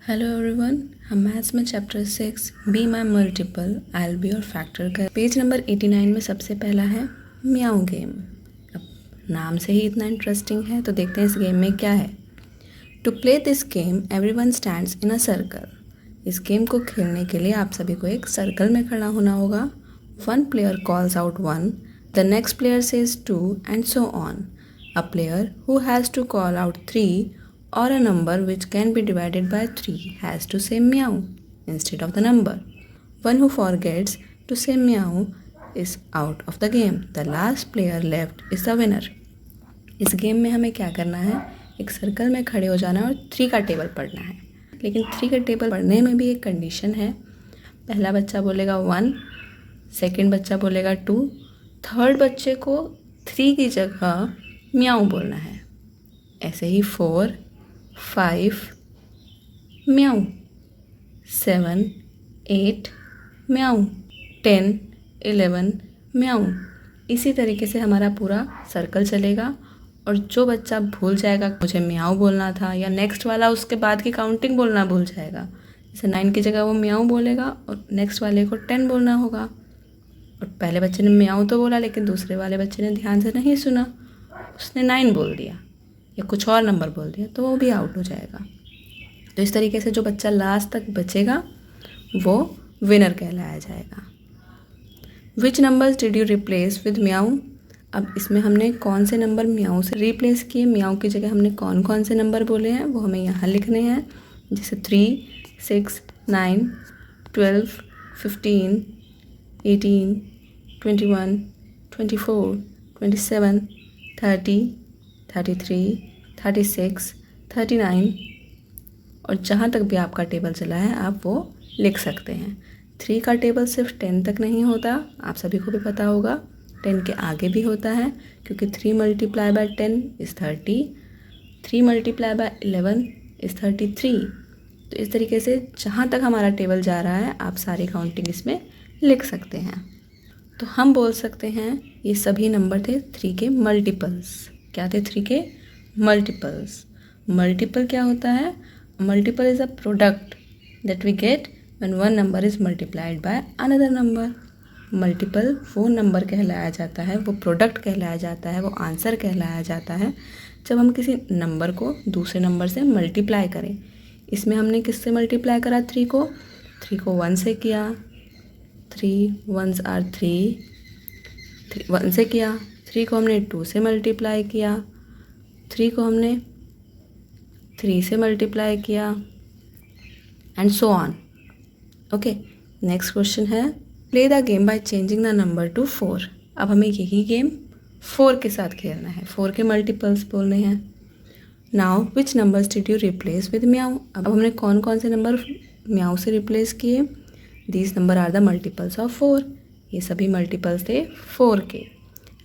Hello everyone, हम maths में chapter 6 be my multiple I be और फैक्टर का पेज नंबर 89 में सबसे पहला है म्याऊ गेम। अब नाम से ही इतना इंटरेस्टिंग है तो देखते हैं इस गेम में क्या है। To play this game everyone stands in a circle. इस गेम को खेलने के लिए आप सभी को एक सर्कल में खड़ा होना होगा। One player calls out one, the next player says two and so on. A player who has to call out three or a number which can be divided by 3 has to say meow instead of the number. One who forgets to say meow is out of the game. The last player left is the winner. इस game में हमें क्या करना है, एक circle में खड़े हो जाना है और 3 का टेबल पढ़ना है। लेकिन 3 का टेबल पढ़ने में भी एक कंडीशन है। पहला बच्चा बोलेगा 1, सेकंड बच्चा बोलेगा 2, थर्ड बच्चे को 3 की जगह म्याऊ बोलना है। ऐसे ही 4, 5 म्याऊ, 7, 8 म्याऊ, 10, 11 म्याऊ। इसी तरीके से हमारा पूरा सर्कल चलेगा और जो बच्चा भूल जाएगा मुझे म्याऊ बोलना था या नेक्स्ट वाला उसके बाद की काउंटिंग बोलना भूल जाएगा, जैसे 9 की जगह वो म्याऊ बोलेगा और नेक्स्ट वाले को 10 बोलना होगा। और पहले बच्चे ने म्याऊ तो बोला लेकिन दूसरे वाले बच्चे ने ध्यान से नहीं सुना, उसने 9 बोल दिया या कुछ और नंबर बोल दिया तो वो भी आउट हो जाएगा। तो इस तरीके से जो बच्चा लास्ट तक बचेगा वो विनर कहलाया जाएगा। Which numbers did you replace with meow. अब इसमें हमने कौन से नंबर म्याऊ से रिप्लेस किए, म्याऊ की जगह हमने कौन कौन से नंबर बोले हैं वो हमें यहाँ लिखने हैं। जैसे 3, 6, 9, 12, 15, 18, 21, 24, 27, 30, 33, 36, 39 और जहाँ तक भी आपका टेबल चला है आप वो लिख सकते हैं। 3 का टेबल सिर्फ 10 तक नहीं होता, आप सभी को भी पता होगा 10 के आगे भी होता है, क्योंकि 3 multiply by 10 is 30, 3 multiply by 11 is 33। तो इस तरीके से जहाँ तक हमारा टेबल जा रहा है आप सारी काउंटिंग इसमें लिख सकते हैं। तो हम बोल सकते हैं ये सभी नंबर थे 3 के मल्टीपल्स। क्या थे 3 के मल्टीपल्स। मल्टीपल क्या होता है, multiple is a product that we get when one number is multiplied by another number. Multiple वो नंबर कहलाया जाता है, वो प्रोडक्ट कहलाया जाता है, वो आंसर कहलाया जाता है जब हम किसी नंबर को दूसरे नंबर से मल्टीप्लाई करें। इसमें हमने किससे मल्टीप्लाई करा 3 को 1 से किया, 3 1s are 3 1 से किया, 3 को हमने 2 से मल्टीप्लाई किया, 3 को हमने 3 से मल्टीप्लाई किया and so on. Okay, next question है play the game by changing the number to 4। अब हमें यही गेम 4 के साथ खेलना है, 4 के मल्टीपल्स बोलने हैं। Now which numbers did you replace with meow. अब हमने कौन कौन से नंबर म्याऊ से रिप्लेस किए। These numbers are the multiples of 4। ये सभी मल्टीपल्स थे 4 के।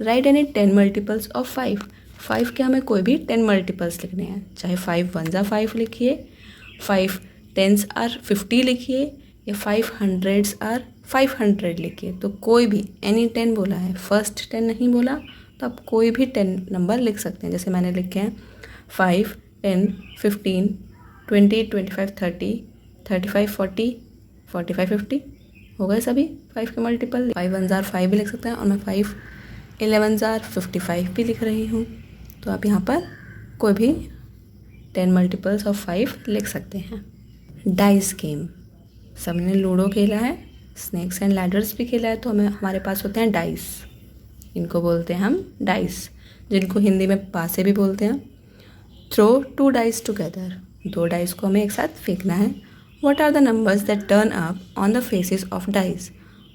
राइट एनी 10 मल्टीपल्स ऑफ 5 के हमें कोई भी 10 मल्टीपल्स लिखने हैं, चाहे 5 1s are 5 लिखिए, 5 10s are 50 लिखिए या 5 100s are 500 लिखिए। तो कोई भी एनी 10 बोला है, फर्स्ट 10 नहीं बोला, तो आप कोई भी 10 नंबर लिख सकते हैं। जैसे मैंने लिखे हैं 5 10 15 20 25 30 35 40 45 50 हो गए सभी 5 के मल्टीपल। 5 1s are 5 भी लिख सकते हैं और मैं 5 11s are 55 भी लिख रही हूँ। तो आप यहाँ पर कोई भी 10 मल्टीपल्स ऑफ 5 लिख सकते हैं। डाइस गेम, सबने लूडो खेला है, स्नेक्स एंड लैडर्स भी खेला है, तो हमारे पास होते हैं डाइस। इनको बोलते हैं हम डाइस, जिनको हिंदी में पासे भी बोलते हैं। थ्रो 2 डाइस टुगेदर, 2 डाइस को हमें एक साथ फेंकना है। What are the numbers that turn up on the faces of dice.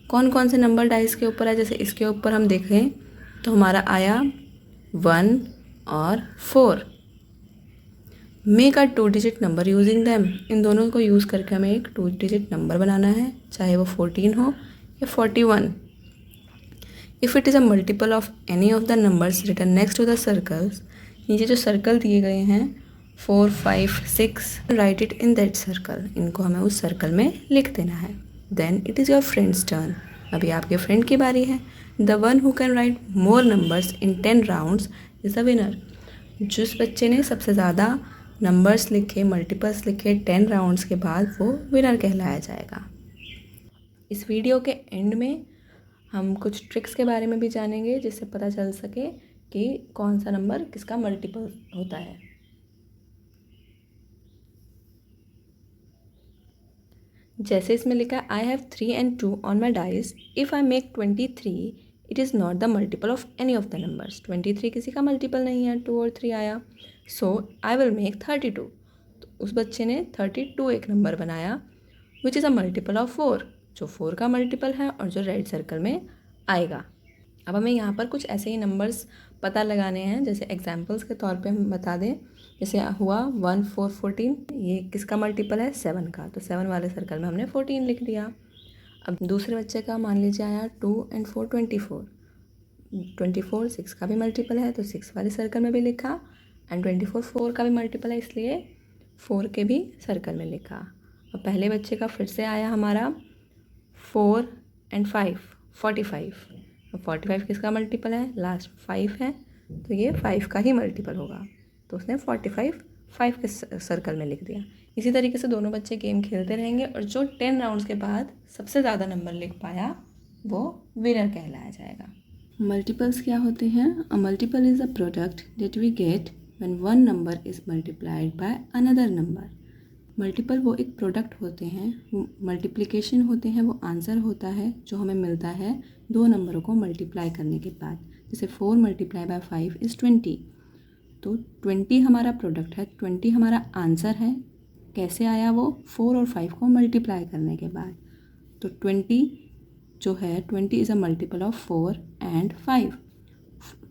कौन कौन से नंबर डाइस के ऊपर है, जैसे इसके ऊपर हम देखें तो हमारा आया 1 और 4। Make a 2 digit number using them. इन दोनों को यूज़ करके हमें एक 2 डिजिट नंबर बनाना है, चाहे वो 14 हो या 41। If it is a multiple of any of the numbers written next to the circles. नीचे जो सर्कल दिए गए हैं 4 5 6, write it in that circle. इनको हमें उस सर्कल में लिख देना है। Then it is your friend's turn. अभी आपके फ्रेंड की बारी है। The one who can write more numbers in 10 rounds is the winner. जिस बच्चे ने सबसे ज़्यादा नंबर्स लिखे, मल्टीपल्स लिखे 10 राउंड्स के बाद वो विनर कहलाया जाएगा। इस वीडियो के एंड में हम कुछ ट्रिक्स के बारे में भी जानेंगे जिससे पता चल सके कि कौन सा नंबर किसका मल्टीपल होता है। जैसे इसमें लिखा है I have 3 and 2 on my dice, if I make 23 it is not the multiple of any of the numbers. 23 किसी का मल्टीपल नहीं है, 2 और 3 आया, सो आई विल मेक 32। तो उस बच्चे ने 32 एक नंबर बनाया which is a multiple of 4, जो 4 का मल्टीपल है और जो रेड सर्कल में आएगा। अब हमें यहाँ पर कुछ ऐसे ही नंबर्स पता लगाने हैं, जैसे एग्जाम्पल्स के तौर पे हम बता दें। जैसे हुआ 1 4 14, ये किसका मल्टीपल है? 7 का, तो 7 वाले सर्कल में हमने 14 लिख दिया। अब दूसरे बच्चे का मान लीजिए आया 2 and 4 24, 24 6 का भी मल्टीपल है तो 6 वाले सर्कल में भी लिखा, एंड 24 4 का भी मल्टीपल है इसलिए 4 के भी सर्कल में लिखा। अब पहले बच्चे का फिर से आया हमारा 4 and 5 45, अब 45 किसका मल्टीपल है? लास्ट 5 है तो ये 5 का ही मल्टीपल होगा, तो उसने 45 5 के सर्कल में लिख दिया। इसी तरीके से दोनों बच्चे गेम खेलते रहेंगे और जो 10 राउंड्स के बाद सबसे ज़्यादा नंबर लिख पाया वो विनर कहलाया जाएगा। मल्टीपल्स क्या होते हैं? A multiple is a product that we get when one number is multiplied by another number. Multiple वो एक प्रोडक्ट होते हैं, वो मल्टीप्लिकेशन होते हैं, वो आंसर होता है जो हमें मिलता है दो नंबरों को मल्टीप्लाई करने के बाद। जैसे 4 मल्टीप्लाई बाय 5 इज़ 20, तो 20 हमारा प्रोडक्ट है, 20 हमारा आंसर है। कैसे आया वो? 4 और 5 को मल्टीप्लाई करने के बाद। तो 20 जो है 20 is a multiple of 4 and 5।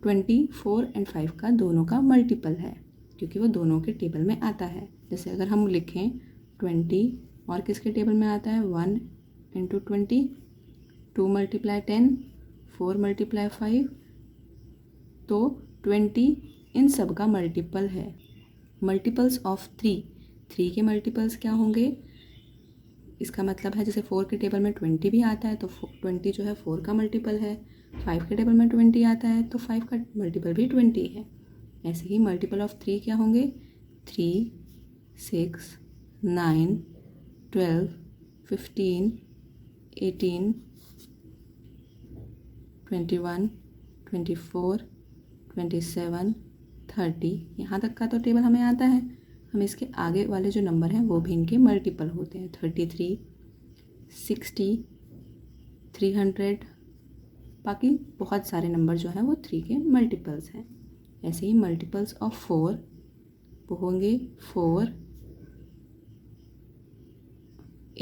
20 4 and 5 का दोनों का मल्टीपल है क्योंकि वो दोनों के टेबल में आता है। जैसे अगर हम लिखें 20 और किसके टेबल में आता है? 1 into 20, 2 multiply 10, 4 multiply 5, तो 20 इन सब का मल्टीपल है। मल्टीपल्स ऑफ 3 के मल्टीपल्स क्या होंगे? इसका मतलब है जैसे 4 के टेबल में 20 भी आता है तो 20 जो है 4 का मल्टीपल है, 5 के टेबल में 20 आता है तो 5 का मल्टीपल भी 20 है। ऐसे ही मल्टीपल ऑफ 3 क्या होंगे? 3 6 9 12 15 18 21 24 27 30, यहाँ तक का तो टेबल हमें आता है। हम इसके आगे वाले जो नंबर हैं वो भी इनके मल्टीपल होते हैं। 33 60 300, बाकी बहुत सारे नंबर जो हैं वो 3 के मल्टीपल्स हैं। ऐसे ही मल्टीपल्स ऑफ 4 वो होंगे 4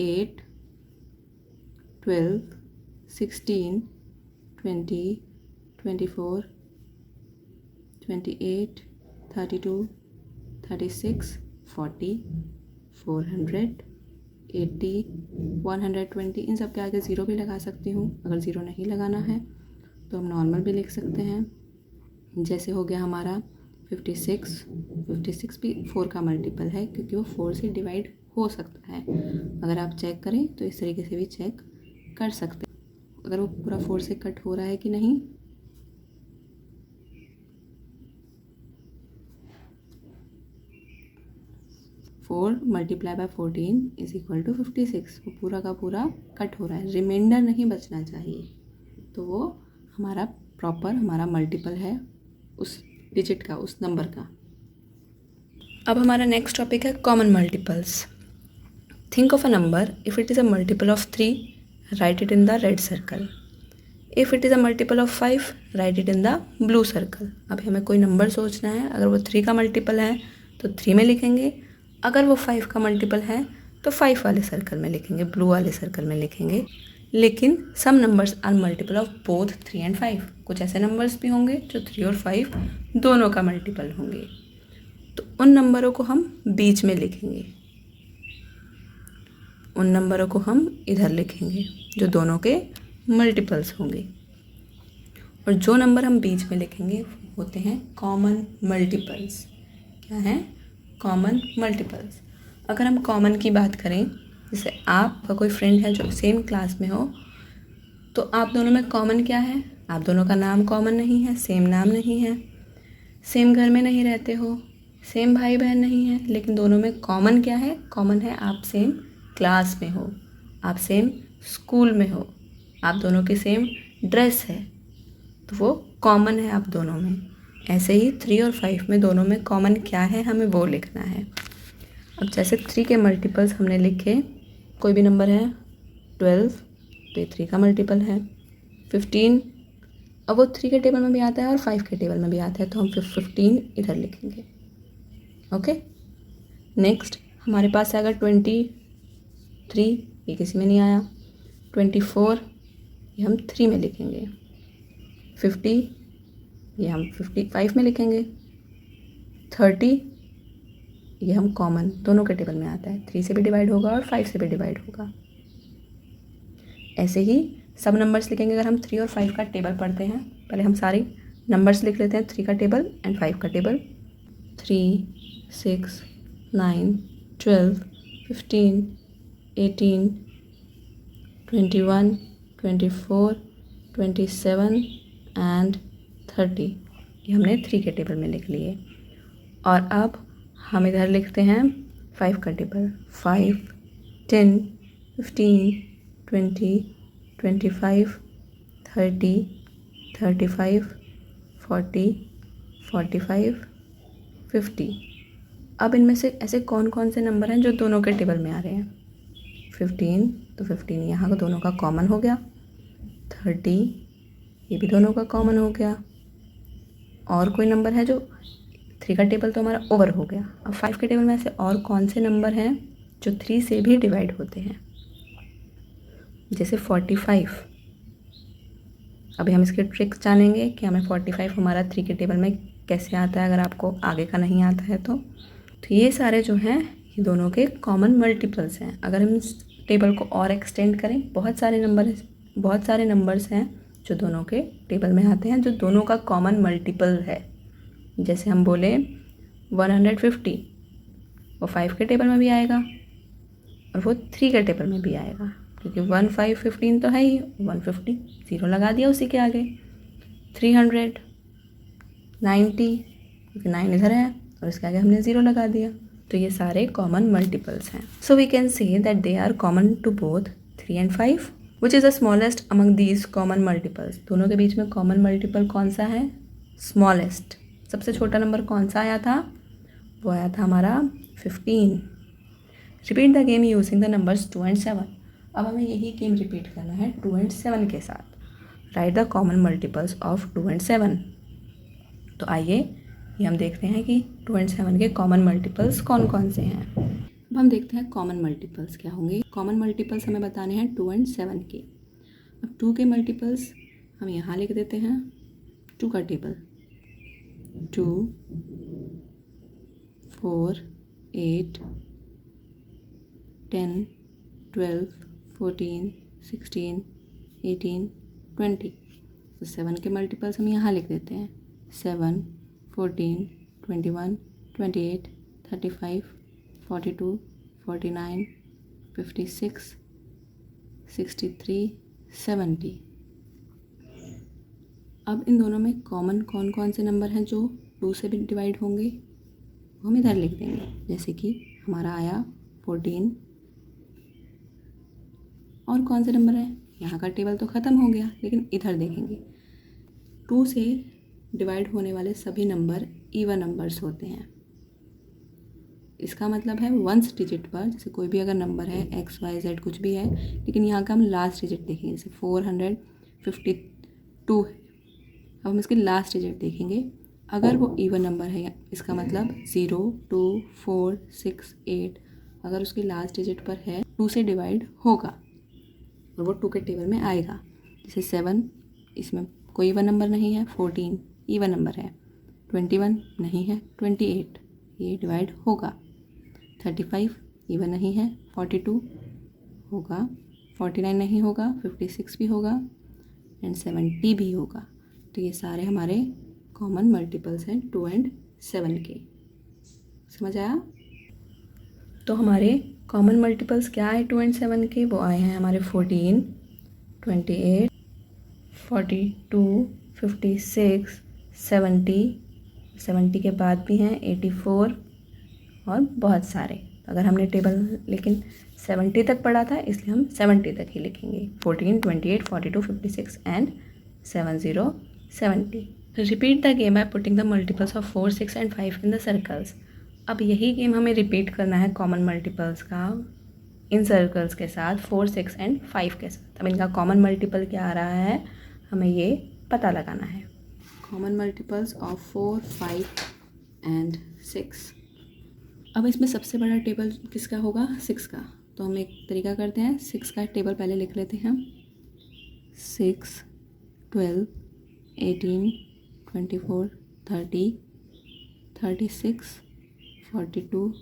8 12 16 20 24 28 32 36 40 400 80 120। इन सब के आगे ज़ीरो भी लगा सकती हूँ, अगर ज़ीरो नहीं लगाना है तो हम नॉर्मल भी लिख सकते हैं। जैसे हो गया हमारा 56 भी 4 का मल्टीपल है क्योंकि वो 4 से डिवाइड हो सकता है। अगर आप चेक करें तो इस तरीके से भी चेक कर सकते हैं अगर वो पूरा 4 से कट हो रहा है कि नहीं। 4 multiply by 14 is equal to 56, वो पूरा का पूरा कट हो रहा है, रिमाइंडर नहीं बचना चाहिए, तो वो हमारा प्रॉपर हमारा मल्टीपल है उस डिजिट का, उस नंबर का। अब हमारा नेक्स्ट टॉपिक है common multiples. Think of a number, if it is a multiple of 3 right it in the red circle, if it is a multiple of 5 right it in the blue circle. अब हमें कोई number सोचना है, अगर वो 3 का multiple है तो 3 में लिखेंगे, अगर वो 5 का मल्टीपल है तो 5 वाले सर्कल में लिखेंगे, ब्लू वाले सर्कल में लिखेंगे। लेकिन some numbers are multiple of both 3 and 5, कुछ ऐसे नंबर्स भी होंगे जो 3 और 5 दोनों का मल्टीपल होंगे, तो उन नंबरों को हम बीच में लिखेंगे, उन नंबरों को हम इधर लिखेंगे जो दोनों के मल्टीपल्स होंगे। और जो नंबर हम बीच में लिखेंगे होते हैं कॉमन मल्टीपल्स। क्या हैं? Common multiples. अगर हम कॉमन की बात करें, जैसे आपका कोई फ्रेंड है जो सेम क्लास में हो, तो आप दोनों में कॉमन क्या है? आप दोनों का नाम कॉमन नहीं है, सेम नाम नहीं है, सेम घर में नहीं रहते हो, सेम भाई बहन नहीं है, लेकिन दोनों में कॉमन क्या है? कॉमन है आप सेम क्लास में हो, आप सेम स्कूल में हो, आप दोनों की सेम ड्रेस है, तो वो कॉमन है आप दोनों में। ऐसे ही 3 और 5 में दोनों में कॉमन क्या है, हमें वो लिखना है। अब जैसे 3 के मल्टीपल्स हमने लिखे, कोई भी नंबर है 12, तो ये 3 का मल्टीपल है। 15, अब वो 3 के टेबल में भी आता है और 5 के टेबल में भी आता है, तो हम 15 इधर लिखेंगे। ओके, नेक्स्ट हमारे पास आएगा 23, ये किसी में नहीं आया। 24, ये हम 3 में लिखेंगे। 50, ये हम 55 में लिखेंगे। 30, ये हम कॉमन दोनों के टेबल में आता है, 3 से भी डिवाइड होगा और 5 से भी डिवाइड होगा। ऐसे ही सब नंबर्स लिखेंगे। अगर हम 3 और 5 का टेबल पढ़ते हैं, पहले हम सारे नंबर्स लिख लेते हैं, 3 का टेबल एंड 5 का टेबल। 3, 6, 9, 12, 15, 18, 21, 24, 27 एंड 30, ये हमने 3 के टेबल में लिख लिए। और अब हम इधर लिखते हैं 5 का टेबल। 5, 10, 15, 20, 25, 30, 35, 40, 45, 50। अब इनमें से ऐसे कौन कौन से नंबर हैं जो दोनों के टेबल में आ रहे हैं? 15, तो 15 यहाँ का दोनों का कॉमन हो गया। 30, ये भी दोनों का कॉमन हो गया। और कोई नंबर है जो 3 का टेबल तो हमारा ओवर हो गया। अब 5 के टेबल में ऐसे और कौन से नंबर हैं जो 3 से भी डिवाइड होते हैं? जैसे 45। अभी हम इसके ट्रिक्स जानेंगे कि हमें 45 हमारा 3 के टेबल में कैसे आता है, अगर आपको आगे का नहीं आता है तो ये सारे जो हैं ये दोनों के कॉमन मल्टीपल्स हैं। अगर हम इस टेबल को और एक्सटेंड करें, बहुत सारे नंबर्स हैं जो दोनों के टेबल में आते हैं, जो दोनों का कॉमन मल्टीपल है। जैसे हम बोले 150, वो 5 के टेबल में भी आएगा और वो 3 के टेबल में भी आएगा, क्योंकि 1, 5, 15 तो है ही। 150 ज़ीरो लगा दिया उसी के आगे। 300, 90, क्योंकि 9 इधर है और इसके आगे हमने 0 लगा दिया। तो ये सारे कॉमन मल्टीपल्स हैं। So we can say that they are common to both 3 and 5, which is the smallest among these common multiples. दोनों के बीच में कॉमन मल्टीपल कौन सा है? स्मॉलेस्ट। सबसे छोटा नंबर कौन सा आया था? वो आया था हमारा 15। Repeat the game using the numbers 2 and 7। अब हमें यही गेम रिपीट करना है 2 एंड 7 के साथ। Right the common multiples of 2 and 7। तो आइए ये हम देखते हैं कि 2 एंड 7 के कॉमन मल्टीपल्स कौन कौन से हैं। अब हम देखते हैं कॉमन मल्टीपल्स क्या होंगे। कॉमन मल्टीपल्स हमें बताने हैं 2 एंड 7 के। अब 2 के मल्टीपल्स हम यहाँ लिख देते हैं। 2 का टेबल 2, 4, 8, 10, 12, 14, 16, 18, 20। तो 7 के मल्टीपल्स हम यहाँ लिख देते हैं। 7, 14, 21, 28, 35, 42, 49, 56, 63, 70। अब इन दोनों में कॉमन कौन कौन से नंबर हैं जो 2 से भी डिवाइड होंगे, वो हम इधर लिख देंगे। जैसे कि हमारा आया 14। और कौन से नंबर हैं? यहाँ का टेबल तो ख़त्म हो गया, लेकिन इधर देखेंगे 2 से डिवाइड होने वाले सभी नंबर इवन नंबर्स होते हैं। इसका मतलब है वंस डिजिट पर, जैसे कोई भी अगर नंबर है x, y, z कुछ भी है, लेकिन यहाँ का हम लास्ट डिजिट देखेंगे। जैसे 452 है, अब हम इसके लास्ट डिजिट देखेंगे। अगर वो इवन नंबर है, इसका मतलब 0, 2, 4, 6, 8, अगर उसके लास्ट डिजिट पर है 2 से डिवाइड होगा और वो 2 के टेबल में आएगा। जैसे 7, इसमें कोई इवन नंबर नहीं है। 14 इवन नंबर है। 21 नहीं है। 28 ये डिवाइड होगा। 35 इवन नहीं है। 42 होगा। 49 नहीं होगा। 56 भी होगा एंड 70 भी होगा। तो ये सारे हमारे कॉमन मल्टीपल्स हैं 2 एंड 7 के। समझ आया? तो हमारे कॉमन मल्टीपल्स क्या है 2 एंड 7 के? वो आए हैं हमारे 14, 28, 42, 56, 70, 70 के बाद भी हैं 84 और बहुत सारे। अगर हमने टेबल लेकिन 70 तक पढ़ा था इसलिए हम 70 तक ही लिखेंगे। 14, 28, 42, 56 and 70, 70। Repeat the game by putting the multiples of 4, 6 and 5 in the circles. अब यही गेम हमें रिपीट करना है कॉमन मल्टीपल्स का इन सर्कल्स के साथ 4, 6 एंड 5 के साथ। अब इनका कॉमन मल्टीपल क्या आ रहा है हमें ये पता लगाना है। Common multiples of 4, 5 and 6। अब इसमें सबसे बड़ा टेबल किसका होगा? 6 का। तो हम एक तरीका करते हैं, 6 का टेबल पहले लिख लेते हैं हम। 6, 12, 18, 24, 30, 36, 42,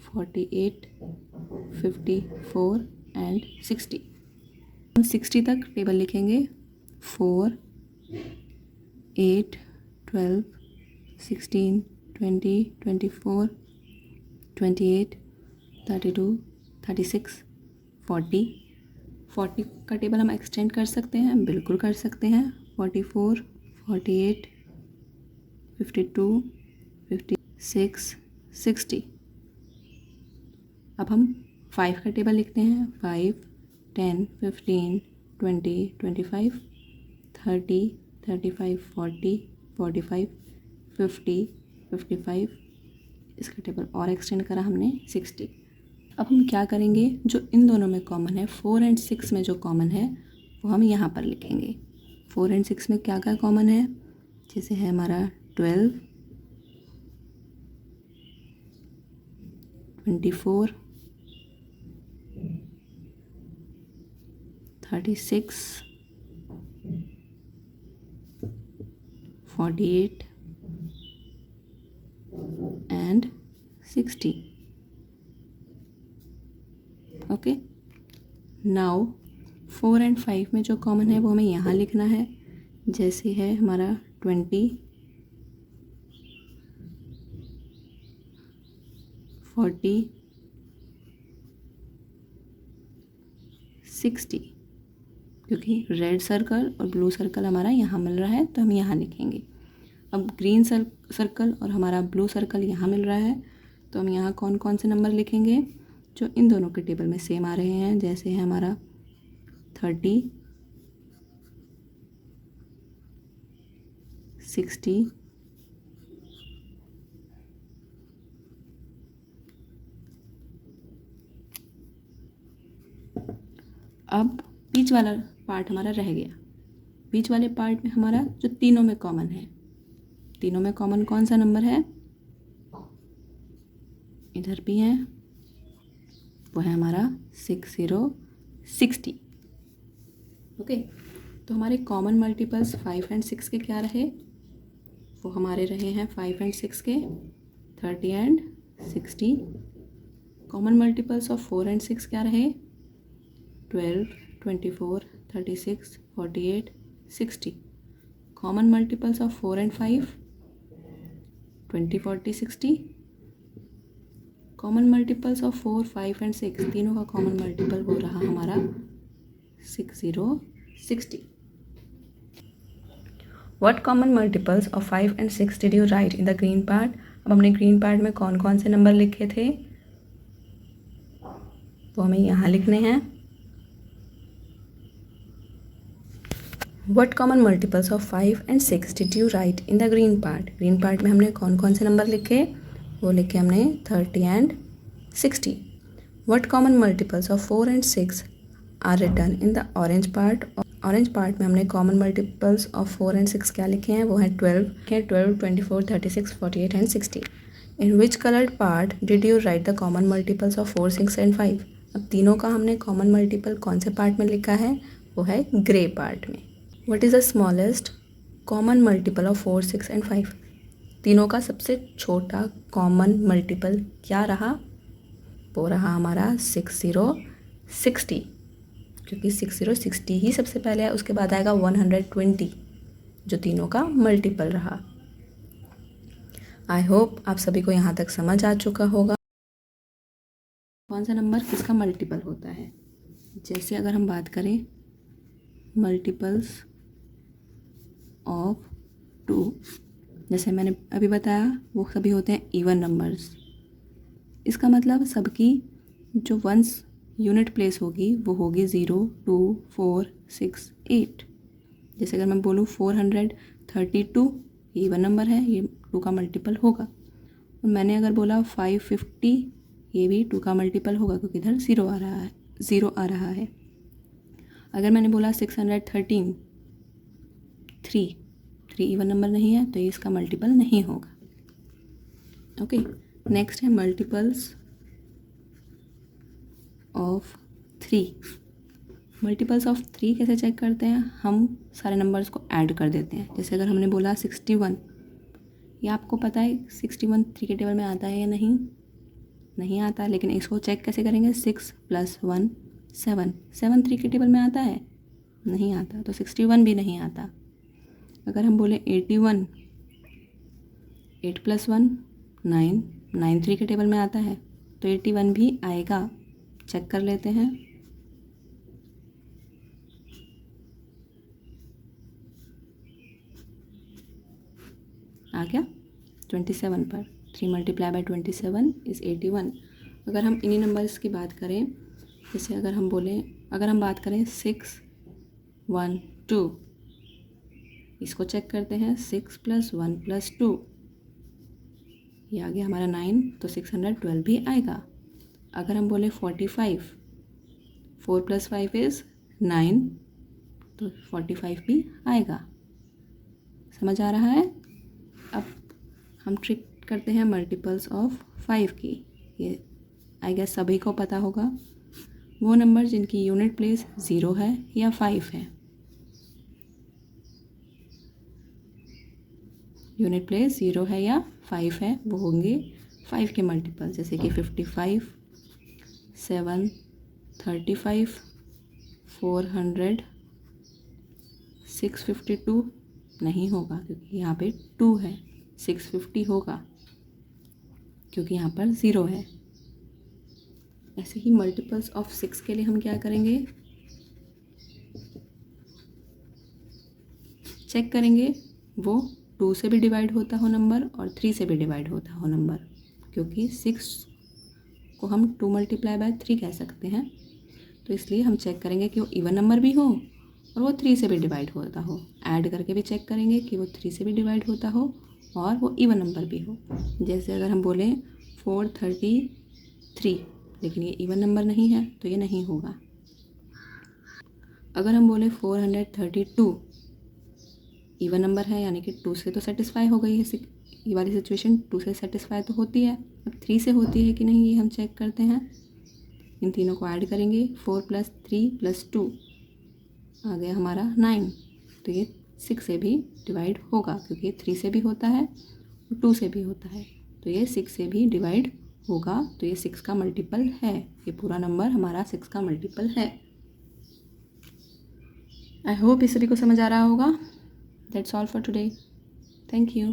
48, 54 एंड 60। हम 60 तक टेबल लिखेंगे। 4, 8, 12, 16, 20, 24, 28, 32, 36, 40। 40 का टेबल हम एक्सटेंड कर सकते हैं, बिल्कुल कर सकते हैं। 44, 48, 52, 56, 60। अब हम 5 का टेबल लिखते हैं। 5, 10, 15, 20, 25, 30, 35, 40, 45, 50, 55। इसका टेबल और एक्सटेंड करा हमने 60। अब हम क्या करेंगे, जो इन दोनों में कॉमन है 4 एंड 6 में जो कॉमन है वो हम यहाँ पर लिखेंगे। 4 एंड 6 में क्या क्या कॉमन है? जैसे है हमारा 12, 24, 36, 48 एंड 60। ओके, नाउ 4 एंड 5 में जो कॉमन है वो हमें यहाँ लिखना है। जैसे है हमारा 20, 40, 60। क्योंकि रेड सर्कल और ब्लू सर्कल हमारा यहाँ मिल रहा है तो हम यहाँ लिखेंगे। अब ग्रीन सर्कल और हमारा ब्लू सर्कल यहाँ मिल रहा है तो हम यहाँ कौन कौन से नंबर लिखेंगे जो इन दोनों के टेबल में सेम आ रहे हैं। जैसे है हमारा 30, 60, अब बीच वाला पार्ट हमारा रह गया। बीच वाले पार्ट में हमारा जो तीनों में कॉमन है, तीनों में कॉमन कौन सा नंबर है? इधर भी है, वो है हमारा 60, 60। ओके, तो हमारे कॉमन मल्टीपल्स 5 एंड 6 के क्या रहे? वो हमारे रहे हैं 5 एंड 6 के 30 and 60। Common multiples of 4 and 6 क्या रहे? 12, 24, 36, 48, 60। Common multiples of 4 and 5 20, 40, 60। Common multiples of 4, 5 and 6 तीनों का कॉमन मल्टीपल हो रहा हमारा 60, 60। What common multiples of 5 and 6 did you write in the green part? अब हमने ग्रीन पार्ट में कौन कौन से नंबर लिखे थे वो हमें यहाँ लिखने हैं। What common multiples of 5 and 6 did you write in the green part? Green part में हमने कौन कौन से नंबर लिखे? वो लिखे हमने 30 and 60. What common multiples of 4 and 6 are written in the orange part? Orange part में हमने कॉमन मल्टीपल्स ऑफ 4 एंड 6 क्या लिखे हैं? वो हैं 12, 24, 36, 48 and 60. In which coloured part did you right the common multiples of 4, 6 and 5? अब तीनों का हमने कॉमन मल्टीपल कौन से पार्ट में लिखा है? वो है ग्रे पार्ट में। What is the smallest common multiple of 4, 6 and 5? तीनों का सबसे छोटा कॉमन मल्टीपल क्या रहा? वो रहा हमारा 60, 60। क्योंकि 60, 60 ही सबसे पहले है, उसके बाद आएगा 120 जो तीनों का मल्टीपल रहा। आई होप आप सभी को यहाँ तक समझ आ चुका होगा कौन सा नंबर किसका मल्टीपल होता है। जैसे अगर हम बात करें मल्टीपल्स ऑफ 2, जैसे मैंने अभी बताया वो सभी होते हैं इवन नंबर्स। इसका मतलब सबकी जो वंस यूनिट प्लेस होगी वो होगी 0, 2, 4, 6, 8। जैसे अगर मैं बोलूँ 432, ये इवन नंबर है, ये 2 का मल्टीपल होगा। और मैंने अगर बोला 550, ये भी 2 का मल्टीपल होगा क्योंकि इधर 0 आ रहा है। अगर मैंने बोला 613, 3 इवन नंबर नहीं है तो ये इसका मल्टीपल नहीं होगा। ओके, नेक्स्ट है मल्टीपल्स ऑफ 3। मल्टीपल्स ऑफ 3 कैसे चेक करते हैं? हम सारे नंबर्स को ऐड कर देते हैं। जैसे अगर हमने बोला 61, ये आपको पता है 61 3 के टेबल में आता है या नहीं? नहीं आता, लेकिन इसको चेक कैसे करेंगे? 6 + 1 7, 7 3 के टेबल में आता है? नहीं आता, तो 61 भी नहीं आता। अगर हम बोले 81, 8 + 1 9, 9 3 के टेबल में आता है, तो 81 भी आएगा। चेक कर लेते हैं। आ गया 27 पर। 3 × 27 = 81। अगर हम इन्हीं नंबर्स की बात करें, जैसे अगर हम बात करें 6 1 2, इसको चेक करते हैं। 6 + 1 + 2, ये आ गया हमारा 9, तो 612 भी आएगा। अगर हम बोले 45, 4 + 5 = 9, तो 45 भी आएगा। समझ आ रहा है? अब हम ट्रिक करते हैं मल्टीपल्स ऑफ 5 की। ये आई गेस सभी को पता होगा। वो नंबर जिनकी यूनिट प्लेस 0 है या 5 है। यूनिट प्लेस 0 है या 5 है, वो होंगे 5 के मल्टीपल। जैसे कि 55, 7, 35, 400, 652 नहीं होगा क्योंकि यहाँ पे 2 है। 650 होगा क्योंकि यहाँ पर 0 है। ऐसे ही मल्टीपल्स ऑफ 6 के लिए हम क्या करेंगे? चेक करेंगे वो 2 से भी डिवाइड होता हो नंबर और 3 से भी डिवाइड होता हो नंबर, क्योंकि 6 को हम 2 × 3 कह सकते हैं। तो इसलिए हम चेक करेंगे कि वो इवन नंबर भी हो और वो 3 से भी डिवाइड होता हो। ऐड करके भी चेक करेंगे कि वो 3 से भी डिवाइड होता हो और वो इवन नंबर भी हो। जैसे अगर हम बोलें 433, लेकिन ये इवन नंबर नहीं है तो ये नहीं होगा। अगर हम बोले 432, इवन नंबर है, यानी कि 2 से तो सेटिस्फाई हो गई है। ये वाली सिचुएशन 2 से सेटिस्फाई तो होती है। अब 3 से होती है कि नहीं, ये हम चेक करते हैं। इन तीनों को ऐड करेंगे। 4 + 3 + 2 आ गया हमारा 9, तो ये 6 से भी डिवाइड होगा क्योंकि 3 से भी होता है और 2 से भी होता है, तो ये 6 से भी डिवाइड होगा। तो ये 6 का मल्टीपल है। ये पूरा नंबर हमारा 6 का मल्टीपल है। आई होप इस सभी को समझ आ रहा होगा। That's all for today. Thank you.